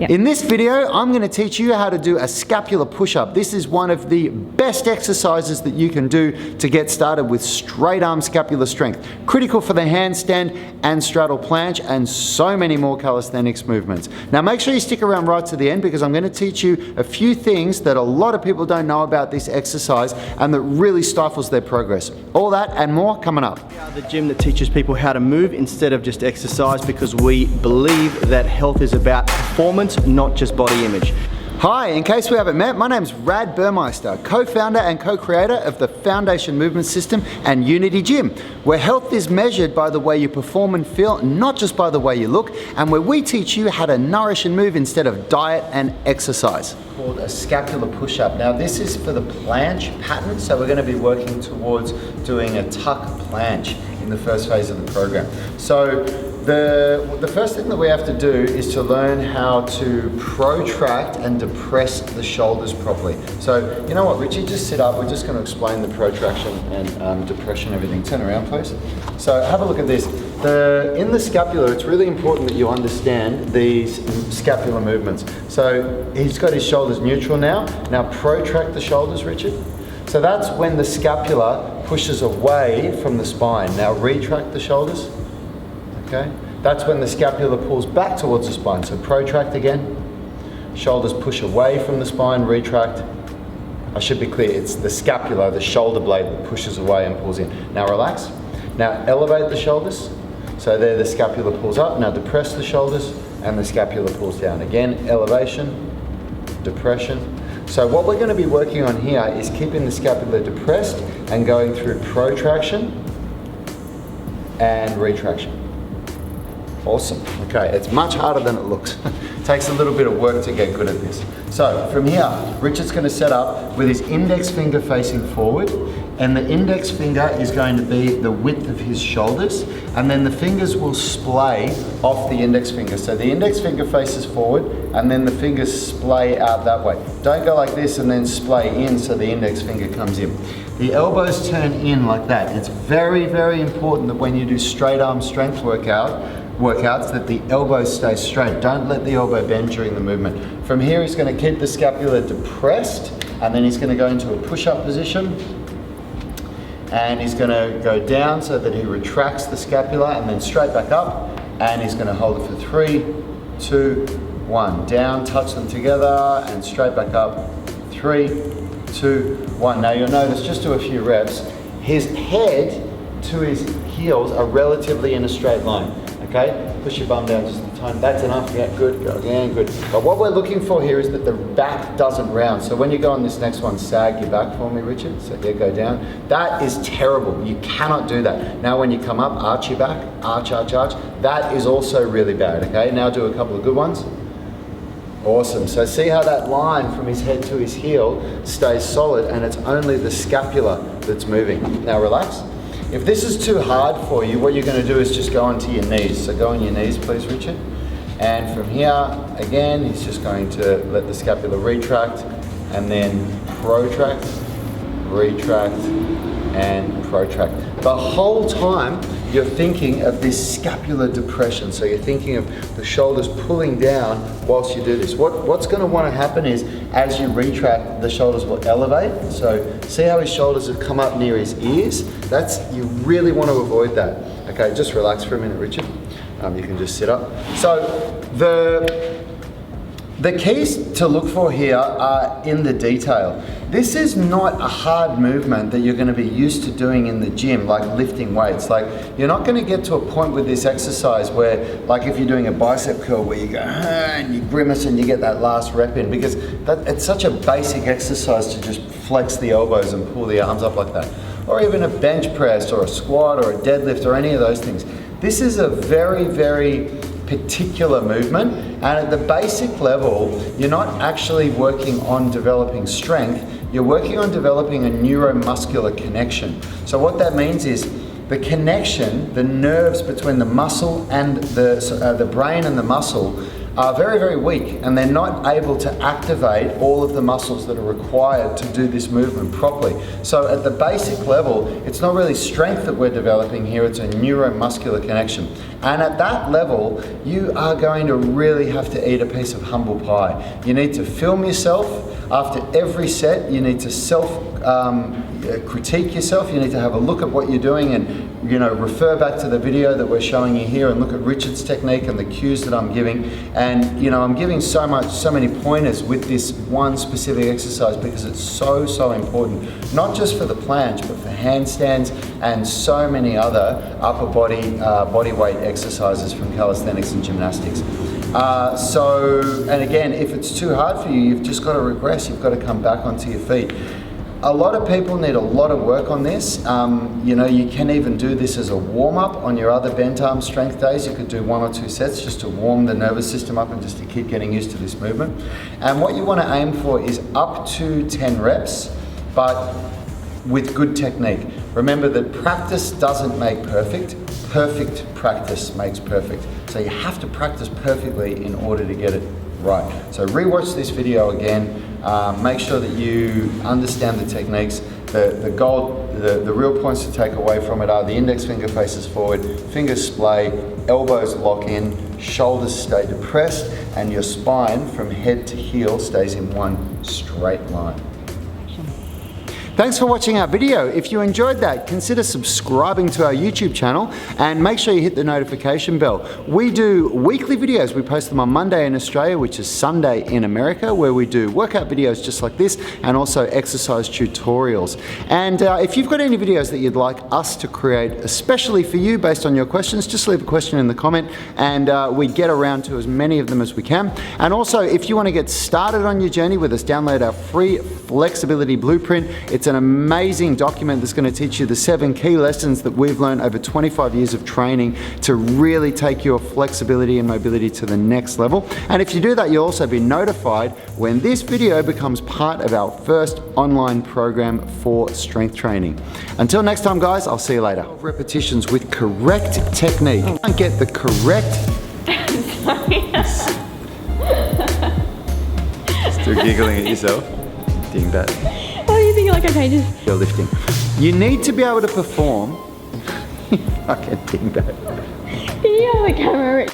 Yep. In this video, I'm going to teach you how to do a scapular push-up. This is one of the best exercises that you can do to get started with straight arm scapular strength. Critical for the handstand and straddle planche and so many more calisthenics movements. Now make sure you stick around right to the end because I'm going to teach you a few things that a lot of people don't know about this exercise and that really stifles their progress. All that and more coming up. We are the gym that teaches people how to move instead of just exercise because we believe that health is about performance, not just body image. Hi, in case we haven't met, my name's Rad Burmeister, co-founder and co-creator of the Foundation Movement System and Unity Gym, where health is measured by the way you perform and feel, not just by the way you look, and where we teach you how to nourish and move instead of diet and exercise. Called a scapular push-up. Now this is for the planche pattern, so we're going to be working towards doing a tuck planche in the first phase of the program. So the first thing that we have to do is to learn how to protract and depress the shoulders properly. So, you know what, Richie, just sit up. We're just going to explain the protraction and depression, everything. Turn around, please. So have a look at this. In the scapula, it's really important that you understand these scapular movements. So he's got his shoulders neutral now. Now protract the shoulders, Richard. So that's when the scapula pushes away from the spine. Now retract the shoulders. Okay? That's when the scapula pulls back towards the spine. So protract again. Shoulders push away from the spine, retract. I should be clear, it's the scapula, the shoulder blade that pushes away and pulls in. Now relax. Now elevate the shoulders. So there the scapula pulls up. Now depress the shoulders and the scapula pulls down. Again, elevation, depression. So what we're going to be working on here is keeping the scapula depressed and going through protraction and retraction. Awesome. Okay, it's much harder than it looks. It takes a little bit of work to get good at this. So from here, Richard's going to set up with his index finger facing forward, and the index finger is going to be the width of his shoulders, and then the fingers will splay off the index finger. So the index finger faces forward, and then the fingers splay out that way. Don't go like this and then splay in so the index finger comes in. The elbows turn in like that. It's very, very important that when you do straight arm strength workouts that the elbows stay straight. Don't let the elbow bend during the movement. From here, he's going to keep the scapula depressed, and then he's going to go into a push-up position. And he's going to go down so that he retracts the scapula and then straight back up. And he's going to hold it for 3, 2, 1. Down, touch them together, and straight back up. 3, 2, 1. Now you'll notice, just do a few reps, his head to his heels are relatively in a straight line. Okay, push your bum down just a tiny. That's enough. Yeah, good. Go again, good. But what we're looking for here is that the back doesn't round. So when you go on this next one, sag your back for me, Richard. So there, go down. That is terrible. You cannot do that. Now when you come up, arch your back. Arch, arch, arch. That is also really bad. Okay, now do a couple of good ones. Awesome. So see how that line from his head to his heel stays solid, and it's only the scapula that's moving. Now relax. If this is too hard for you, what you're going to do is just go onto your knees. So go on your knees, please, Richard. And from here, again, he's just going to let the scapula retract and then protract, retract, and protract. The whole time, you're thinking of this scapular depression. So you're thinking of the shoulders pulling down whilst you do this. What's going to want to happen is, as you retract, the shoulders will elevate. So see how his shoulders have come up near his ears? You really want to avoid that. Okay, just relax for a minute, Richard. You can just sit up. So the keys to look for here are in the detail. This is not a hard movement that you're going to be used to doing in the gym, like lifting weights. Like, you're not going to get to a point with this exercise where, like if you're doing a bicep curl where you go and you grimace and you get that last rep in, because it's such a basic exercise to just flex the elbows and pull the arms up like that. Or even a bench press or a squat or a deadlift or any of those things. This is a very, very particular movement, and at the basic level, you're not actually working on developing strength, you're working on developing a neuromuscular connection. So what that means is the connection, the nerves between the muscle and the brain and the muscle are very, very weak, and they're not able to activate all of the muscles that are required to do this movement properly. So at the basic level, it's not really strength that we're developing here, it's a neuromuscular connection. And at that level, you are going to really have to eat a piece of humble pie. You need to film yourself. After every set, you need to critique yourself. You need to have a look at what you're doing and, you know, refer back to the video that we're showing you here and look at Richard's technique and the cues that I'm giving. And, you know, I'm giving so many pointers with this one specific exercise because it's so important, not just for the planche, but for handstands and so many other upper body weight exercises from calisthenics and gymnastics. And again, if it's too hard for you, you've just got to regress. You've got to come back onto your feet. A lot of people need a lot of work on this. You know, you can even do this as a warm-up on your other bent arm strength days. You could do 1 or 2 sets just to warm the nervous system up and just to keep getting used to this movement. And what you want to aim for is up to 10 reps, but with good technique. Remember that practice doesn't make perfect. Perfect practice makes perfect. So you have to practice perfectly in order to get it right. So rewatch this video again. Make sure that you understand the techniques. The real points to take away from it are the index finger faces forward, fingers splay, elbows lock in, shoulders stay depressed, and your spine from head to heel stays in one straight line. Thanks for watching our video. If you enjoyed that, consider subscribing to our YouTube channel and make sure you hit the notification bell. We do weekly videos. We post them on Monday in Australia, which is Sunday in America, where we do workout videos just like this and also exercise tutorials. And if you've got any videos that you'd like us to create especially for you based on your questions, just leave a question in the comment and we get around to as many of them as we can. And also, if you want to get started on your journey with us, download our free flexibility blueprint. It's an amazing document that's going to teach you the 7 key lessons that we've learned over 25 years of training to really take your flexibility and mobility to the next level. And if you do that, you'll also be notified when this video becomes part of our first online program for strength training. Until next time, guys, I'll see you later. 12 repetitions with correct technique. You can't get the correct... Still giggling at yourself? Doing that. What do you think? Like, okay, just... You're lifting. You need to be able to perform. Fucking dingbat. Can you have the camera?